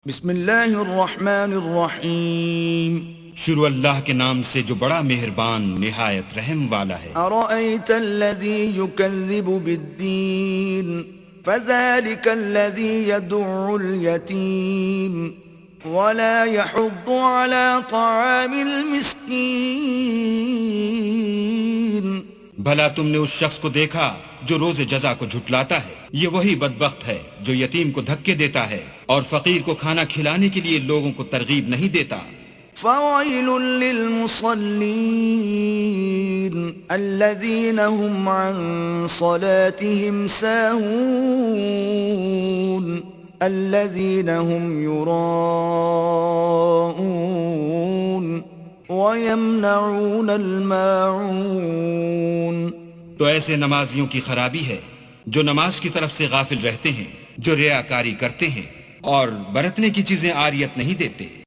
بسم اللہ الرحمن الرحیم شروع اللہ کے نام سے جو بڑا مہربان نہایت رحم والا ہے۔ ارأیت الذی یکذب بالدین فذلک الذی یدع الیتیم ولا يحض على طعام المسکین۔ بھلا تم نے اس شخص کو دیکھا جو روز جزا کو جھٹلاتا ہے؟ یہ وہی بدبخت ہے جو یتیم کو دھکے دیتا ہے اور فقیر کو کھانا کھلانے کے لیے لوگوں کو ترغیب نہیں دیتا۔ فویل للمصلین الذین هم عن صلاتهم ساہون الذین هم یراءون وَيَمْنَعُونَ الْمَاعُونَ۔ تو ایسے نمازیوں کی خرابی ہے جو نماز کی طرف سے غافل رہتے ہیں، جو ریاکاری کرتے ہیں اور برتنے کی چیزیں عاریت نہیں دیتے۔